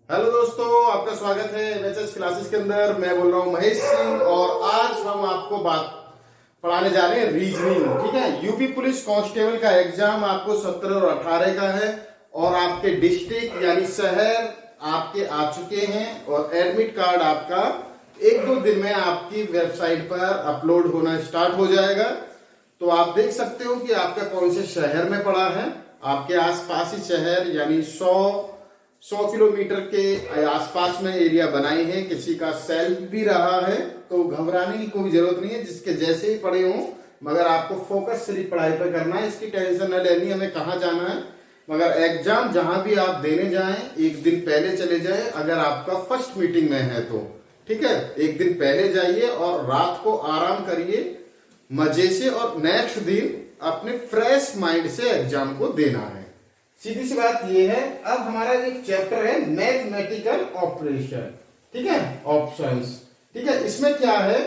Hello दोस्तों, आपका स्वागत है एमएचएस क्लासेस के अंदर। मैं बोल रहा हूँ महेश सिंह और आज हम आपको बात पढ़ाने जा रहे हैं रीजनिंग। ठीक है, यूपी पुलिस कांस्टेबल का एग्जाम आपको 17 और 18 का है और आपके डिस्ट्रिक्ट यानी शहर आपके आ चुके हैं और एडमिट कार्ड आपका 1-2 दिन में आपकी वेबसाइट पर अपलोड होना स्टार्ट हो जाएगा। तो आप देख सकते हो कि आपका कौन से शहर में पड़ा है। आपके आसपास ही शहर यानी 100 किलोमीटर के आसपास में एरिया बनाए हैं। किसी का सेल्फ भी रहा है तो घबराने की कोई जरूरत नहीं है, जिसके जैसे ही पढ़े हों, मगर आपको फोकस सिर्फ पढ़ाई पर करना है। इसकी टेंशन न लेनी हमें कहाँ जाना है, मगर एग्जाम जहां भी आप देने जाएं 1 दिन पहले चले जाएं। अगर आपका फर्स्ट मीटिंग में है तो ठीक है, 1 दिन पहले जाइए और रात को आराम करिए मजे से और नेक्स्ट दिन अपने फ्रेश माइंड से एग्जाम को देना है। सीधी सी बात यह है। अब हमारा एक चैप्टर है मैथमेटिकल ऑपरेशन, ठीक है, ऑप्शंस। ठीक है, इसमें क्या है,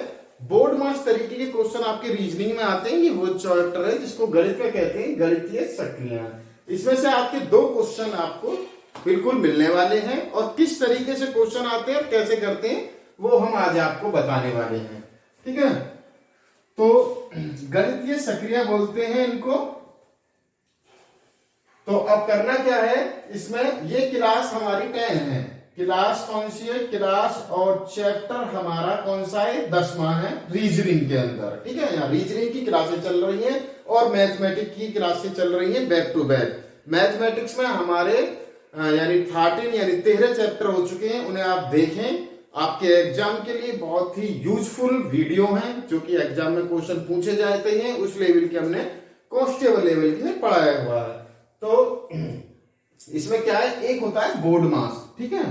बोर्ड मार्क्स तरीके के क्वेश्चन आपके रीजनिंग में आते हैं। ये वो चैप्टर है जिसको गणित में कहते हैं गणितीय सक्रियां। इसमें से आपके 2 क्वेश्चन आपको बिल्कुल मिलने वाले हैं और किस तरीके से क्वेश्चन आते हैं, कैसे करते हैं, वो हम आज आपको बताने वाले हैं। ठीक है, तो गणितीय सक्रिया बोलते हैं इनको। तो अब करना क्या है, इसमें ये क्लास हमारी 10 है। क्लास कौन सी है, क्लास और चैप्टर हमारा कौन सा है, 10वां है रीजनिंग के अंदर। ठीक है, यहाँ रीजनिंग की क्लासें चल रही हैं और मैथमेटिक्स की क्लासें चल रही हैं बैक टू बैक। मैथमेटिक्स में हमारे यानी 13 यानी 13 चैप्टर हो चुके हैं, उन्हें आप देखें। आपके एग्जाम के लिए बहुत ही यूजफुल वीडियो हैं जो कि एग्जाम में क्वेश्चन पूछे जाते हैं। उस लेवल के हमने कांस्टेबल लेवल के लिए पढ़ाया हुआ है। तो इसमें क्या है, एक होता है बोर्ड मास, ठीक है,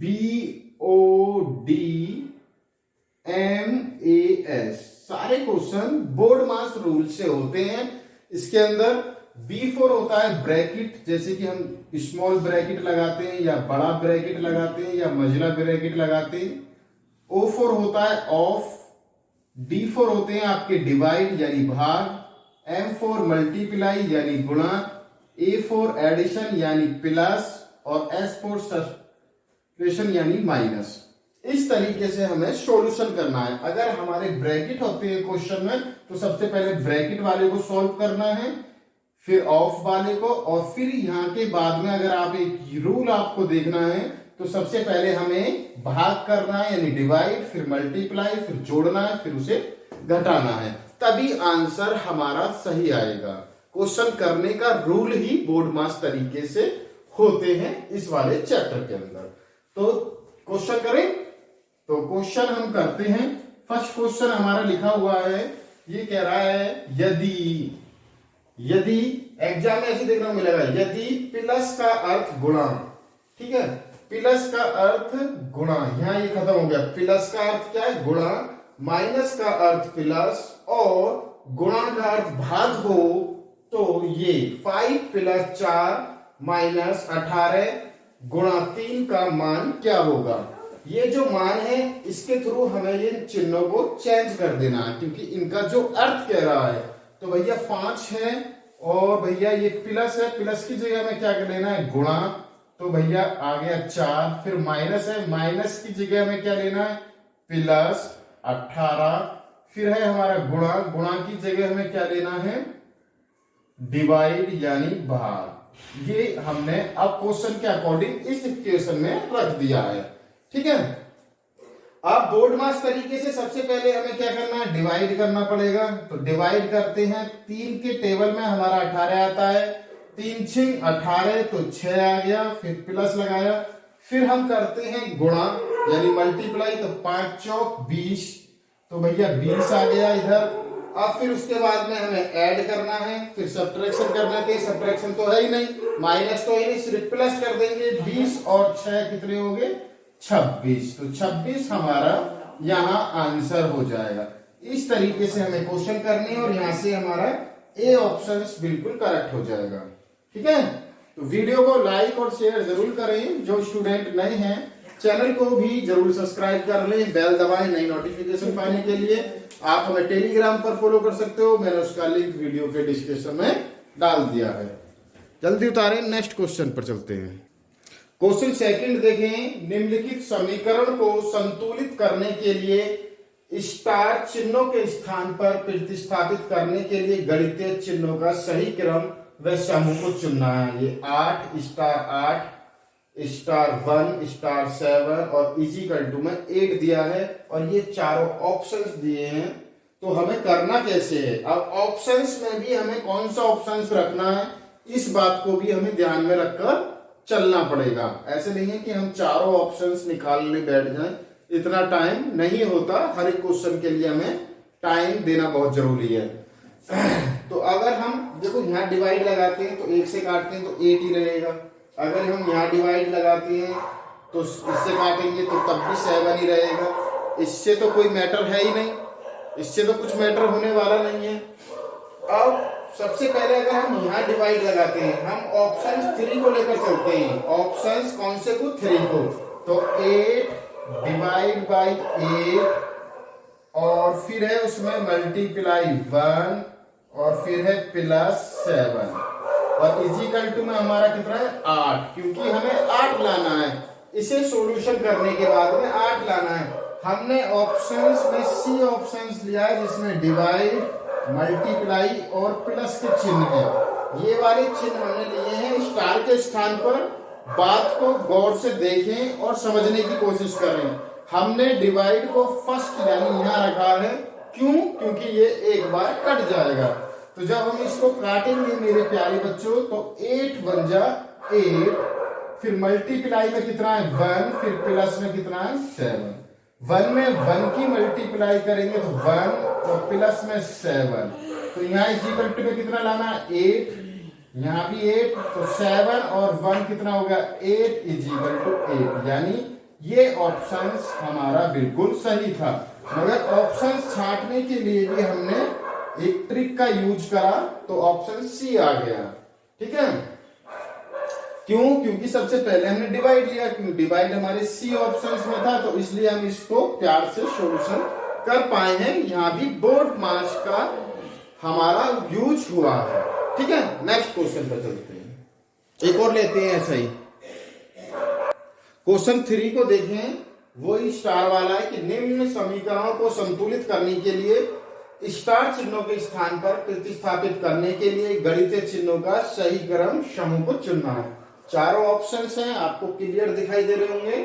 BODMAS। सारे क्वेश्चन बोर्ड मास रूल से होते हैं। इसके अंदर B4 होता है ब्रैकेट, जैसे कि हम स्मॉल ब्रैकेट लगाते हैं या बड़ा ब्रैकेट लगाते हैं या मझला ब्रैकेट लगाते हैं। O4 होता है ऑफ। D4 होते हैं आपके डिवाइड यानी भाग। M4 मल्टीप्लाई यानी गुणा। A4 एडिशन यानी प्लस और S4 सब्ट्रैक्शन यानी माइनस। इस तरीके से हमें सॉल्यूशन करना है। अगर हमारे ब्रैकेट होते हैं क्वेश्चन में तो सबसे पहले ब्रैकेट वाले को सॉल्व करना है, फिर ऑफ वाले को, और फिर यहाँ के बाद में अगर आप एक रूल आपको देखना है तो सबसे पहले हमें भाग करना है यानी डिवाइड, फिर मल्टीप्लाई, फिर जोड़ना है, फिर उसे घटाना है, तभी आंसर हमारा सही आएगा। क्वेश्चन करने का रूल ही बोर्ड मास तरीके से होते हैं इस वाले चैप्टर के अंदर। तो क्वेश्चन करें, तो क्वेश्चन हम करते हैं। फर्स्ट क्वेश्चन हमारा लिखा हुआ है, ये कह रहा है यदि एग्जाम में ऐसे देखने को मिलेगा, यदि प्लस का अर्थ गुणा, ठीक है, प्लस का अर्थ गुणा, यहां ये खत्म हो गया। प्लस का अर्थ क्या है, गुणा, माइनस का अर्थ प्लस और गुणा का अर्थ भाग हो, तो ये 5 + 4 - 18 गुणा 3 का मान क्या होगा। ये जो मान है इसके थ्रू हमें ये चिन्हों को चेंज कर देना है, क्योंकि इनका जो अर्थ कह रहा है। तो भैया 5 है और भैया ये प्लस है, प्लस की जगह में क्या कर लेना है, गुणा। तो भैया आ गया 4, फिर माइनस है, माइनस की जगह में क्या लेना है, प्लस 18, फिर है हमारा गुणा, गुणा की जगह हमें क्या लेना है, डिवाइड यानी भाग। ये हमने अब क्वेश्चन के अकॉर्डिंग इस इक्वेशन में रख दिया है। ठीक है, अब बोर्ड मास तरीके से सबसे पहले हमें क्या करना है, डिवाइड करना पड़ेगा। तो डिवाइड करते हैं, 3 के टेबल में हमारा 18 आता है, 3 6 18 तो 6 आ गया, फिर प्लस लगाया, फिर हम करते हैं गुणा यानी मल्टीप्लाई, तो 5 चौक 20, तो भैया 20 आ गया इधर। अब फिर उसके बाद में हमें ऐड करना है, फिर सब्ट्रैक्शन करना है, सब्ट्रैक्शन तो है ही नहीं, माइनस तो है नहीं, सिर्फ प्लस कर देंगे। 20 और 6 कितने हो गए, 26, तो 26 हमारा यहाँ आंसर हो जाएगा। इस तरीके से हमें क्वेश्चन करने हैं और यहाँ से हमारा ए ऑप्शन बिल्कुल करेक्ट हो जाएगा। ठीक है, तो वीडियो को लाइक और शेयर जरूर करें। जो स्टूडेंट नए हैं चैनल को भी जरूर सब्सक्राइब कर लें, बेल दबाएं नई नोटिफिकेशन पाने के लिए। आप हमें टेलीग्राम पर फॉलो कर सकते हो, मैंने उसका लिंक वीडियो के डिस्क्रिप्शन में डाल दिया है। जल्दी उतारें, नेक्स्ट क्वेश्चन पर चलते हैं। क्वेश्चन सेकंड देखें, निम्नलिखित समीकरण को संतुलित करने के लिए स्टार चिन्हों के स्थान पर प्रतिस्थापित करने के लिए गणितीय चिन्हों का सही क्रम व समूह को चुनना है। ये 8 स्टार 8 स्टार 1 स्टार 7 और इजिकल टू में 8 दिया है और ये चारों ऑप्शंस दिए हैं। तो हमें करना कैसे है, अब ऑप्शंस में भी हमें कौन सा ऑप्शंस रखना है इस बात को भी हमें ध्यान में रखकर चलना पड़ेगा। ऐसे नहीं है कि हम चारों ऑप्शंस निकालने बैठ जाएं, इतना टाइम नहीं होता। हर एक क्वेश्चन के लिए हमें टाइम देना बहुत जरूरी है। तो अगर हम देखो यहाँ डिवाइड लगाते हैं तो 1 से काटते हैं तो 8 ही रहेगा। अगर हम यहाँ डिवाइड लगाते हैं तो इससे काटेंगे तो तब भी 7 ही रहेगा। इससे तो कोई मैटर है ही नहीं, इससे तो कुछ मैटर होने वाला नहीं है। अब सबसे पहले अगर हम यहाँ डिवाइड लगाते हैं, हम ऑप्शन 3 को लेकर चलते हैं। ऑप्शंस कौन से को, 3 को। तो 8 डिवाइड बाई 8 और फिर है उसमें मल्टीप्लाई 1 और फिर है प्लस 7 और इजिकल टू में हमारा कितना है 8, क्योंकि हमें 8 लाना है। इसे सॉल्यूशन करने के बाद में 8 लाना है। हमने ऑप्शंस में सी ऑप्शंस लिया है जिसमें डिवाइड मल्टीप्लाई और प्लस के चिन्ह है। ये वाले चिन्ह हमने लिए हैं स्टार के स्थान पर। बात को गौर से देखें और समझने की कोशिश करें। हमने डिवाइड को फर्स्ट यानी यहाँ रखा है, क्यों, क्योंकि ये एक बार कट जाएगा। तो जब हम इसको काटेंगे मेरे प्यारे बच्चों तो 8 बन जा 8, फिर मल्टीप्लाई में कितना है 1, फिर प्लस में कितना है 7। 1 में 1 की मल्टीप्लाई करेंगे तो 1 और प्लस में 7। तो यहाँ इक्वल टू में कितना लाना है 8, यहाँ भी 8, तो 7 और 1 कितना हो गया 8 इज इक्वल टू 8। यानी ये ऑप्शंस हमारा बिल्कुल सही था। मगर ऑप्शंस छांटने के लिए भी हमने एक ट्रिक का यूज करा तो ऑप्शन सी आ गया। ठीक है, क्यों, क्योंकि सबसे पहले हमने डिवाइड लिया, क्योंकि डिवाइड हमारे सी ऑप्शंस में था, तो इसलिए हम इसको प्यार से सॉल्यूशन कर पाए हैं। यहाँ भी बोर्ड मार्क्स का हमारा यूज हुआ है। ठीक है, नेक्स्ट क्वेश्चन पर चलते हैं, एक और लेते हैं ऐसा ही। क्वेश्चन 3 को देखें, वही स्टार वाला है कि निम्न समीकरणों को संतुलित करने के लिए स्टार चिन्हों के स्थान पर प्रतिस्थापित करने के लिए गणितीय चिन्हों का सही क्रम समूह को चुनना है। चारों ऑप्शंस हैं, आपको क्लियर दिखाई दे रहे होंगे।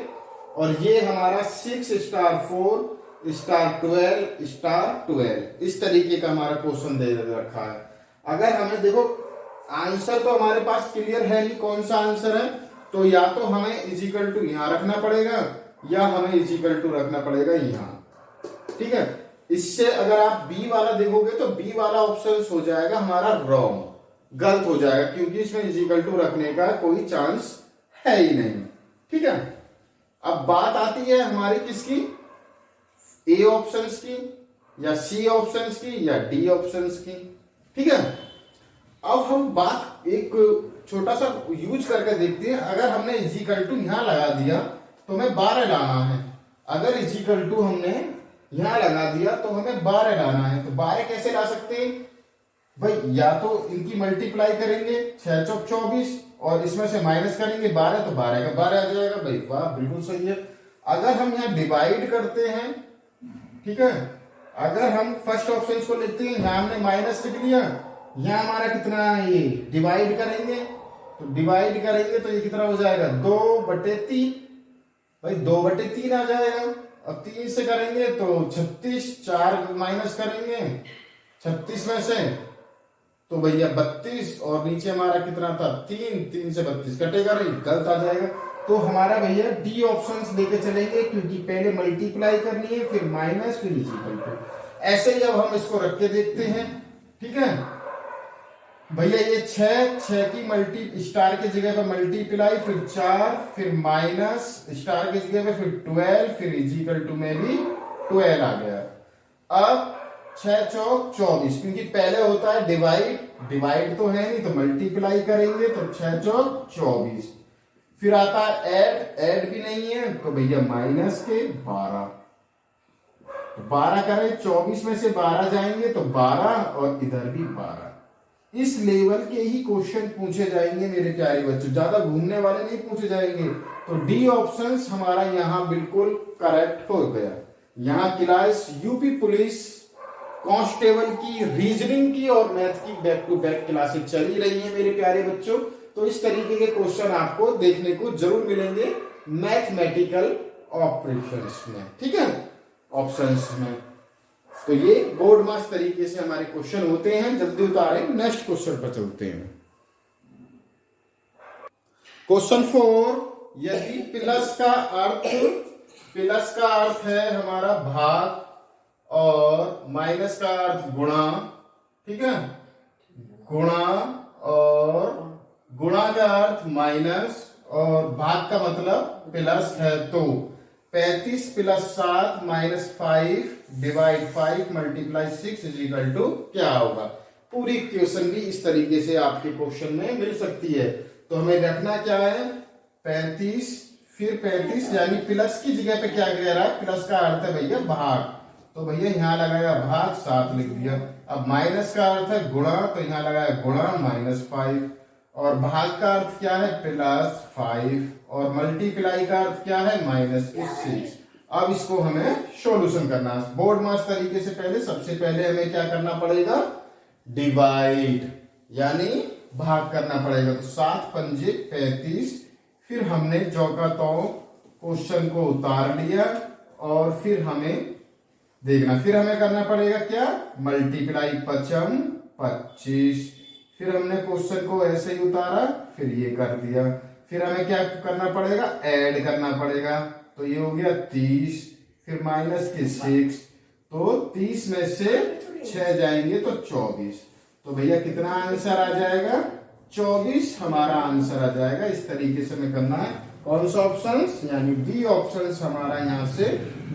और ये हमारा 6 स्टार 4 स्टार 12 स्टार 12 इस तरीके का हमारा क्वेश्चन दे रखा है। अगर हमें देखो आंसर तो हमारे पास क्लियर है नहीं कौन सा आंसर है, तो या तो हमें इजिकल टू यहाँ रखना पड़ेगा या हमें इजिकल टू रखना पड़ेगा यहाँ। ठीक है, इससे अगर आप बी वाला देखोगे तो बी वाला ऑप्शन हो जाएगा हमारा रॉन्ग, गलत हो जाएगा, क्योंकि इसमें इजिकल टू रखने का कोई चांस है ही नहीं। ठीक है, अब बात आती है हमारी किसकी, ए ऑप्शंस की या सी ऑप्शंस की या डी ऑप्शंस की। ठीक है, अब हम बात एक छोटा सा यूज करके देखते हैं। अगर हमने इजिकल टू यहां लगा दिया तो हमें 12 लाना है। अगर इजिकल टू हमने यहां लगा दिया तो हमें 12 लाना है। तो 12 कैसे ला सकते हैं भाई, या तो इनकी मल्टीप्लाई करेंगे 6 चौक 24 और इसमें से माइनस करेंगे 12 तो 12 का 12 आ जाएगा। भाई वाह, बिल्कुल सही है। अगर हम यहाँ डिवाइड करते हैं, ठीक है, अगर हम फर्स्ट ऑप्शन को लेते हैं, यहाँ हमने माइनस लिख लिया, यहाँ हमारा कितना है ये डिवाइड करेंगे, तो डिवाइड करेंगे तो ये कितना हो जाएगा 2/3। भाई 2/3 आ जाएगा। अब 3 से करेंगे तो 36, 4 माइनस करेंगे 36 में से तो भैया 32 और नीचे हमारा कितना था 3 से 32 कटेगा नहीं, गलत आ जाएगा। तो हमारा भैया डी ऑप्शंस लेके चलेंगे, क्योंकि पहले मल्टीप्लाई करनी है फिर माइनस फिर इक्वल टू। ऐसे ही अब हम इसको रख के देखते हैं। ठीक है भैया, ये 6 की मल्टी स्टार की जगह पे मल्टीप्लाई फिर 4 फिर माइनस स्टार की जगह पे फिर 12 फिर इजिकल टू में भी 12 आ गया। अब 6 चौक 24, क्योंकि पहले होता है डिवाइड तो है नहीं तो मल्टीप्लाई करेंगे तो 6 चौक 24, फिर आता है ऐड भी नहीं है तो भैया माइनस के 12। तो 12 करें 24 में से 12 जाएंगे तो 12 और इधर भी 12। इस लेवल के ही क्वेश्चन पूछे जाएंगे मेरे प्यारे बच्चों, ज्यादा घूमने वाले नहीं पूछे जाएंगे। तो डी ऑप्शन हमारा यहाँ बिल्कुल करेक्ट हो गया। यहाँ क्लास यूपी पुलिस कांस्टेबल की रीजनिंग की और मैथ की बैक टू बैक क्लासेस चली रही है मेरे प्यारे बच्चों। तो इस तरीके के क्वेश्चन आपको देखने को जरूर मिलेंगे मैथमेटिकल ऑपरेशंस में, ठीक है, ऑप्शंस में। तो ये बोर्ड मास तरीके से हमारे क्वेश्चन होते हैं। जल्दी उतारें, नेक्स्ट क्वेश्चन पर चलते हैं। क्वेश्चन 4, यदि प्लस का अर्थ है हमारा भाग और माइनस का अर्थ गुणा, ठीक है, गुणा और गुणा का अर्थ माइनस और भाग का मतलब प्लस है, तो 35 plus 7 minus 5 divide 5 multiply 6 is equal to क्या होगा। पूरी क्वेश्चन भी इस तरीके से आपके क्वेश्चन में मिल सकती है। तो हमें रखना क्या है, 35 फिर 35 यानी प्लस की जगह पे क्या कह रहा है, प्लस का अर्थ है भैया भाग, तो भैया यहाँ लगाया भाग 7 लिख दिया। अब माइनस का अर्थ है गुणा, तो यहाँ लगाया गुणा -5, और भाग का अर्थ क्या है +5, और मल्टीप्लाई का अर्थ क्या है -6। अब इसको हमें सॉल्यूशन करना है बोर्ड मास तरीके से। सबसे पहले हमें क्या करना पड़ेगा, डिवाइड यानी भाग करना पड़ेगा। तो 7 पंजे 35, फिर हमने चौका तो क्वेश्चन को उतार लिया, और फिर हमें देखना, फिर हमें करना पड़ेगा क्या, मल्टीप्लाई 5 25, फिर हमने क्वेश्चन को ऐसे ही उतारा, फिर ये कर दिया, फिर हमें क्या करना पड़ेगा, ऐड करना पड़ेगा। तो ये हो गया 30, फिर -6, तो 30 में से 6 जाएंगे तो 24। तो भैया कितना आंसर आ जाएगा, 24 हमारा आंसर आ जाएगा। इस तरीके से हमें करना है। कौन सा ऑप्शन, यानी बी ऑप्शन हमारा यहाँ से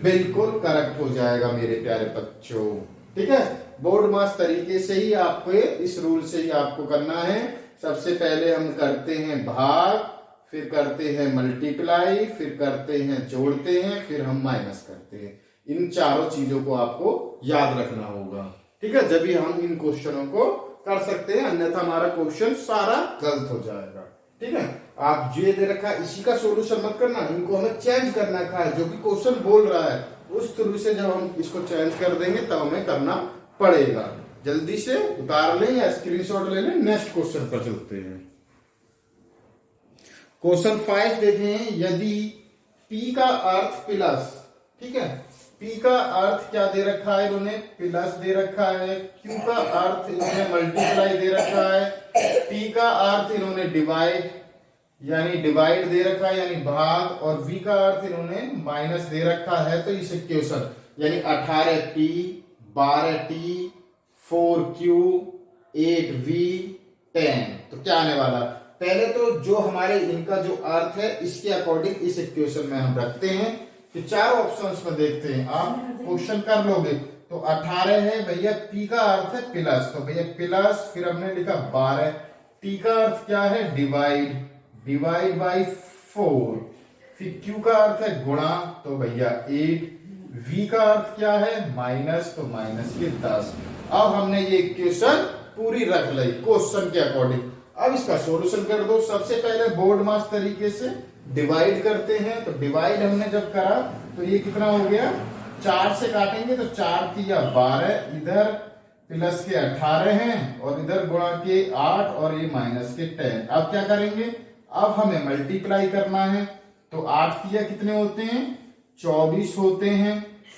बिल्कुल करेक्ट हो जाएगा मेरे प्यारे बच्चों, ठीक है। बोर्ड मास तरीके से ही आपको, इस रूल से ही आपको करना है। सबसे पहले हम करते हैं भाग, फिर करते हैं मल्टीप्लाई, फिर करते हैं जोड़ते हैं, फिर हम माइनस करते हैं। इन चारों चीजों को आपको याद रखना होगा, ठीक है, जब भी हम इन क्वेश्चनों को कर सकते हैं, अन्यथा हमारा क्वेश्चन सारा गलत हो जाएगा, ठीक है। आप जो दे रखा है इसी का सोल्यूशन मत करना, इनको हमें चेंज करना है। जो भी क्वेश्चन बोल रहा है उस थ्रू से जब हम इसको चेंज कर देंगे तब हमें करना पड़ेगा। जल्दी से उतार लें या स्क्रीनशॉट ले लें। नेक्स्ट क्वेश्चन पर चलते हैं। क्वेश्चन 5 देखें, यदि P का अर्थ प्लस, ठीक है, P का अर्थ क्या दे रखा है इन्होंने, प्लस दे रखा है, Q का अर्थ इन्होंने मल्टीप्लाई दे रखा है, T का अर्थ इन्होंने डिवाइड यानी डिवाइड दे रखा है यानी भाग, और V का अर्थ इन्होंने माइनस दे रखा है। तो इस इक्वेशन यानी 18P 12T 4Q 8V 10, तो क्या आने वाला, पहले तो जो हमारे इनका जो अर्थ है इसके अकॉर्डिंग इस इक्वेशन में हम रखते हैं। कि 4 ऑप्शंस में देखते हैं, आप क्वेश्चन कर लोगे। तो 18 है भैया, P का अर्थ है प्लस, तो भैया प्लस, फिर हमने लिखा 12, T का अर्थ क्या है डिवाइड बाई 4, फिर Q का अर्थ है गुणा, तो भैया 8, V का अर्थ क्या है माइनस, तो माइनस के 10। अब हमने ये इक्वेशन पूरी रख ली क्वेश्चन के अकॉर्डिंग। अब इसका सॉल्यूशन कर दो। सबसे पहले बोर्ड मास तरीके से डिवाइड करते हैं। तो डिवाइड हमने जब करा तो ये कितना हो गया, 4 से काटेंगे तो 4 तिया 12, इधर प्लस के 18 हैं और इधर गुणा के 8 और ये माइनस के 10। अब क्या करेंगे, अब हमें मल्टीप्लाई करना है। तो 8 तिया कितने होते हैं 24 होते हैं,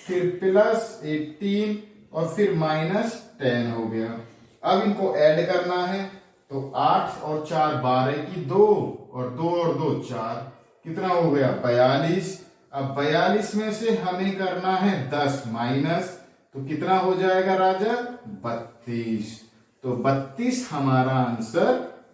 फिर प्लस 18 और फिर माइनस 10 हो गया। अब इनको ऐड करना है। तो 8 और 4 12 की 2 और 2 और 2 4, कितना हो गया 42। अब 42 में से हमें करना है 10 माइनस, तो कितना हो जाएगा राजा 32। तो 32 हमारा आंसर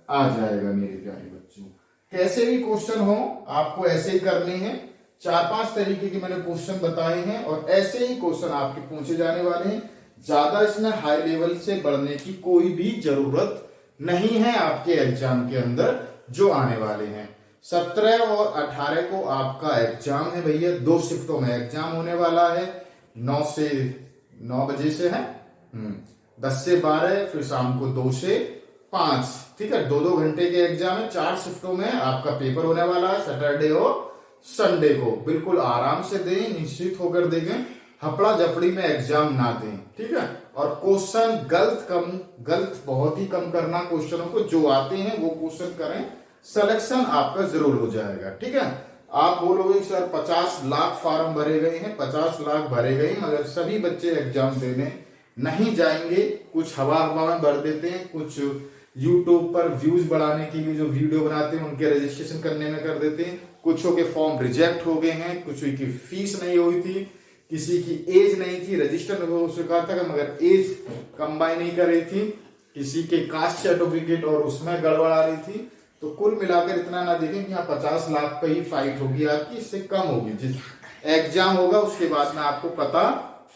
आ जाएगा मेरे प्यारे बच्चों। कैसे भी क्वेश्चन हो आपको ऐसे ही करने हैं। 4-5 तरीके के मैंने क्वेश्चन बताए हैं और ऐसे ही क्वेश्चन आपके पूछे जाने वाले हैं। ज्यादा इसमें हाई लेवल से बढ़ने की कोई भी जरूरत नहीं है आपके एग्जाम के अंदर जो आने वाले हैं। 17 और 18 को आपका एग्जाम है भैया, 2 शिफ्टों में एग्जाम होने वाला है। 9 बजे से है, 10 से 12, फिर शाम को 2 से 5, ठीक है। 2-2 घंटे के एग्जाम है, 4 शिफ्टों में आपका पेपर होने वाला है, सैटरडे और संडे को। बिल्कुल आराम से दें, निश्चित होकर देखें, हपड़ा जपड़ी में एग्जाम ना दें, ठीक है। और क्वेश्चन गलत बहुत ही कम करना, क्वेश्चनों को जो आते हैं वो क्वेश्चन करें, सिलेक्शन आपका जरूर हो जाएगा, ठीक है। आप बोलोगे सर 50 लाख फॉर्म भरे गए हैं, 50 लाख भरे गए, मगर सभी बच्चे एग्जाम देने नहीं जाएंगे। कुछ हवा हवा में भर देते हैं, कुछ यूट्यूब पर व्यूज बढ़ाने के लिए जो वीडियो बनाते हैं उनके रजिस्ट्रेशन करने में कर देते हैं। कुछों के फॉर्म रिजेक्ट हो गए हैं, कुछ की फीस नहीं हुई थी, किसी की एज नहीं थी, रजिस्टर हो चुका था मगर एज कंबाइन नहीं कर रही थी, किसी के कास्ट सर्टिफिकेट और उसमें गड़बड़ आ रही थी। तो कुल मिलाकर इतना ना देखें कि यहाँ 50 लाख पे ही फाइट होगी आपकी, इससे कम होगी। जिस एग्जाम होगा उसके बाद में आपको पता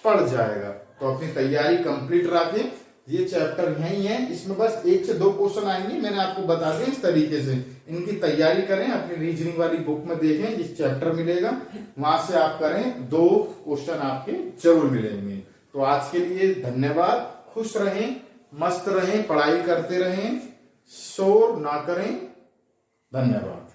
पड़ जाएगा। तो अपनी तैयारी कंप्लीट रखें। ये चैप्टर यही है, इसमें बस 1 से 2 क्वेश्चन आएंगे, मैंने आपको बता दिया इस तरीके से। इनकी तैयारी करें, अपनी रीजनिंग वाली बुक में देखें, जिस चैप्टर मिलेगा वहां से आप करें, 2 क्वेश्चन आपके जरूर मिलेंगे। तो आज के लिए धन्यवाद, खुश रहें, मस्त रहें, पढ़ाई करते रहें, शोर ना करें। धन्यवाद।